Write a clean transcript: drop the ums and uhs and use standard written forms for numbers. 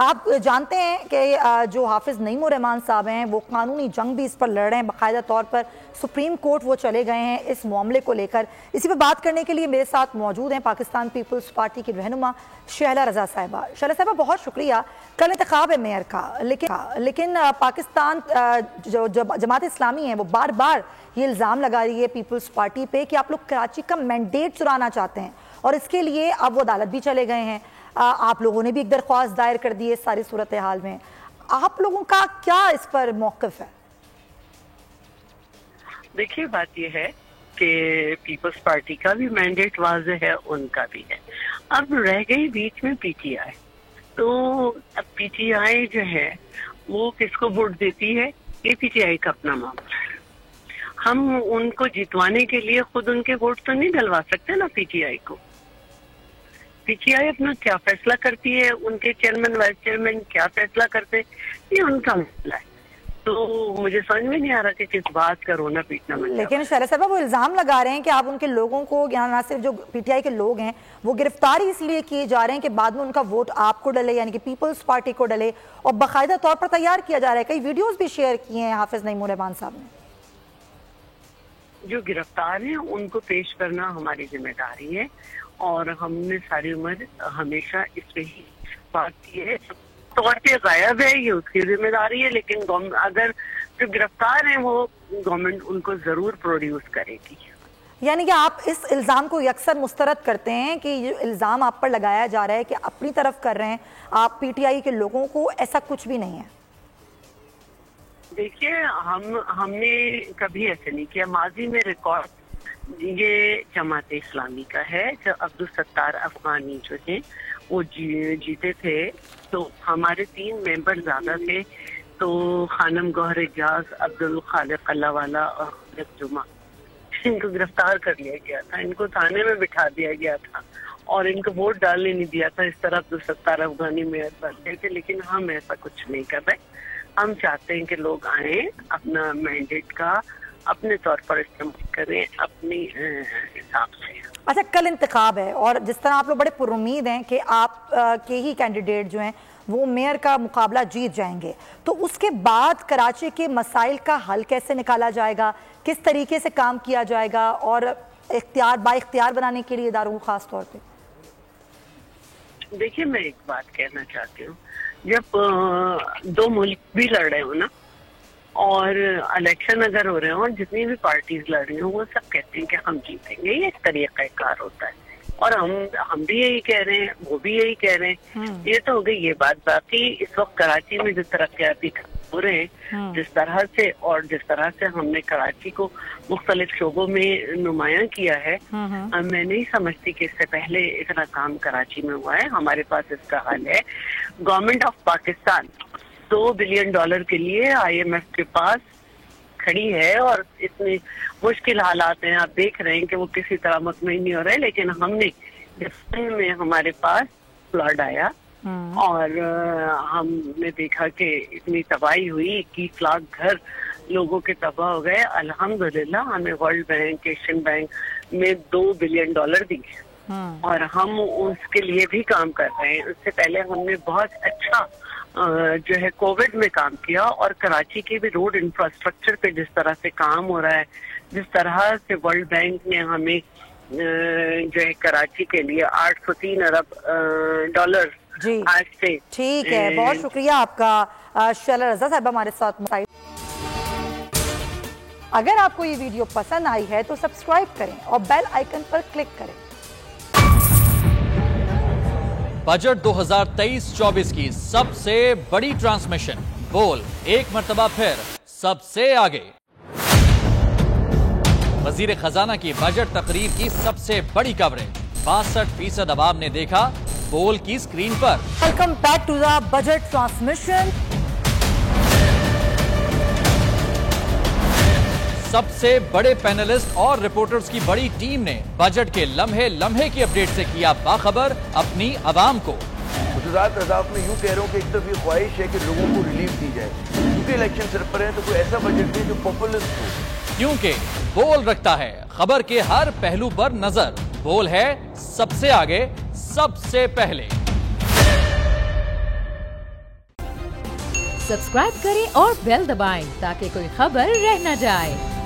आप जानते हैं कि जो हाफिज नईमुर-रहमान साहब हैं वो कानूनी जंग भी इस पर लड़ रहे हैं, बाकायदा तौर पर सुप्रीम कोर्ट वो चले गए हैं इस मामले को लेकर। इसी पर बात करने के लिए मेरे साथ मौजूद हैं पाकिस्तान पीपल्स पार्टी की रहनुमा शहला रजा साहिबा। शहला साहिबा, बहुत शुक्रिया। कल इंतखाब है मेयर का, लेकिन पाकिस्तान जो जमात इस्लामी है वो बार बार ये इल्ज़ाम लगा रही है पीपल्स पार्टी पे कि आप लोग कराची का मैंडेट चुराना चाहते हैं और इसके लिए अब वो अदालत भी चले गए हैं। आप लोगों ने भी एक दरख्वास्त दायर कर दी है इस सारी सूरत हाल में। आप लोगों का क्या इस पर मौक़िफ़ है? देखिए, बात यह है कि पीपल्स पार्टी का भी मैंडेट वाज़ेह है, उनका भी है। अब रह गई बीच में पीटीआई। तो अब पीटीआई जो है वो किसको वोट देती है, ये पीटीआई का अपना मामला है। हम उनको जितवाने के लिए खुद उनके वोट तो नहीं डलवा सकते ना पीटीआई को। पीटीआई अपना क्या फैसला करती है, उनके चेयरमैन वाइस चेयरमैन क्या फैसला करते, ये उनका मसला है। तो मुझे समझ में नहीं आ रहा कि किस बात का रोना पीटना। लेकिन शहला साहबा, वो इल्जाम लगा रहे हैं कि आप उनके लोगों को, यहाँ ना सिर्फ जो पीटीआई के लोग हैं वो गिरफ्तारी इसलिए किए जा रहे हैं कि बाद में उनका वोट आपको डले, यानी कि पीपल्स पार्टी को डले, और बाकायदा तौर पर तैयार किया जा रहा है। कई वीडियोज भी शेयर किए हैं हाफिज नईमुर-रहमान साहब ने। जो गिरफ्तार हैं उनको पेश करना हमारी जिम्मेदारी है और हमने सारी उम्र हमेशा इस पे ही बात की है। तौर पे गायब है ये उसकी जिम्मेदारी है, लेकिन अगर जो गिरफ्तार हैं वो गवर्नमेंट उनको जरूर प्रोड्यूस करेगी। यानी कि आप इस इल्ज़ाम को अक्सर मुस्तरद करते हैं कि ये इल्ज़ाम आप पर लगाया जा रहा है कि अपनी तरफ कर रहे हैं आप पीटीआई के लोगों को, ऐसा कुछ भी नहीं है। देखिए, हमने कभी ऐसे नहीं किया। माजी में रिकॉर्ड ये जमात इस्लामी का है। जब अब्दुल सत्तार अफगानी जो थे वो जीते थे तो हमारे 3 मेंबर ज्यादा थे। तो खानम गौहर एजाज, अब्दुल खालिक अल्लाहवाला और खालिक जुमा, इनको गिरफ्तार कर लिया गया था, इनको थाने में बिठा दिया गया था और इनको वोट डालने नहीं दिया था। इस तरह अब्दुल सत्तार अफगानी मेयर बनते थे, लेकिन हम ऐसा कुछ नहीं कर रहे। हम चाहते हैं कि लोग आए, अपना मैंडेट का अपने तौर पर इस्तेमाल करें अपनी हिसाब से। अच्छा, कल इंतखाब है और जिस तरह आप लोग बड़े पुरुम्मीद हैं कि आप के ही कैंडिडेट जो हैं वो मेयर का मुकाबला जीत जाएंगे, तो उसके बाद कराची के मसाइल का हल कैसे निकाला जाएगा, किस तरीके से काम किया जाएगा और बाइख्तियार बनाने के लिए दारू खास तौर पे? देखिए, मैं एक बात कहना चाहती हूँ। जब 2 मुल्क भी लड़ रहे हो ना और इलेक्शन अगर हो रहे हो और जितनी भी पार्टीज लड़ रही हो वो सब कहते हैं कि हम जीतेंगे, ये एक तरीक़ाकार होता है और हम भी यही कह रहे हैं, वो भी यही कह रहे हैं। ये तो हो गई ये बात। बाकी इस वक्त कराची में जो तरक्याती हो रहे हैं जिस तरह से, और जिस तरह से हमने कराची को मुख्तलिफ शोबों में नुमायां किया है, मैं नहीं समझती कि इससे पहले इतना काम कराची में हुआ है। हमारे पास इसका हल है। गवर्नमेंट ऑफ पाकिस्तान $2 बिलियन के लिए IMF के पास खड़ी है और इतनी मुश्किल हालात हैं, आप देख रहे हैं कि वो किसी तरह मुतमईन नहीं हो रहे। लेकिन हमने में हमारे पास फ्लड आया और हमने देखा कि इतनी तबाही हुई, 21 लाख घर लोगों के तबाह हो गए। अल्हम्दुलिल्लाह हमें वर्ल्ड बैंक, एशियन बैंक में $2 बिलियन दिए और हम उसके लिए भी काम कर रहे हैं। उससे पहले हमने बहुत अच्छा जो है कोविड में काम किया और कराची के भी रोड इंफ्रास्ट्रक्चर पे जिस तरह से काम हो रहा है, जिस तरह से वर्ल्ड बैंक ने हमें जो है कराची के लिए $803 अरब आज से। ठीक है, बहुत शुक्रिया आपका शहला रजा साहब हमारे साथ। अगर आपको ये वीडियो पसंद आई है तो सब्सक्राइब करें और बेल आइकन पर क्लिक करें। बजट 2023-24 की सबसे बड़ी ट्रांसमिशन बोल एक मर्तबा फिर सबसे आगे। वजीर खजाना की बजट तकरीर की सबसे बड़ी कवरेज 62% अवाम ने देखा बोल की स्क्रीन पर। Welcome back to the budget transmission. सबसे बड़े पैनलिस्ट और रिपोर्टर्स की बड़ी टीम ने बजट के लम्हे लम्हे की अपडेट से किया बाखबर अपनी आवाम को। गुजरात रजाक में यूं कह रहा हूं कि एक तरफ ये ख्वाहिश है कि लोगों को रिलीफ दी जाए, क्योंकि इलेक्शन सिर पर है, तो कोई ऐसा बजट दे जो पॉपुलिस्ट हो। क्योंकि बोल रखता है खबर के हर पहलू पर नजर। बोल है सबसे आगे, सबसे पहले। सब्सक्राइब करें और बेल दबाएं ताकि कोई खबर रह न जाए।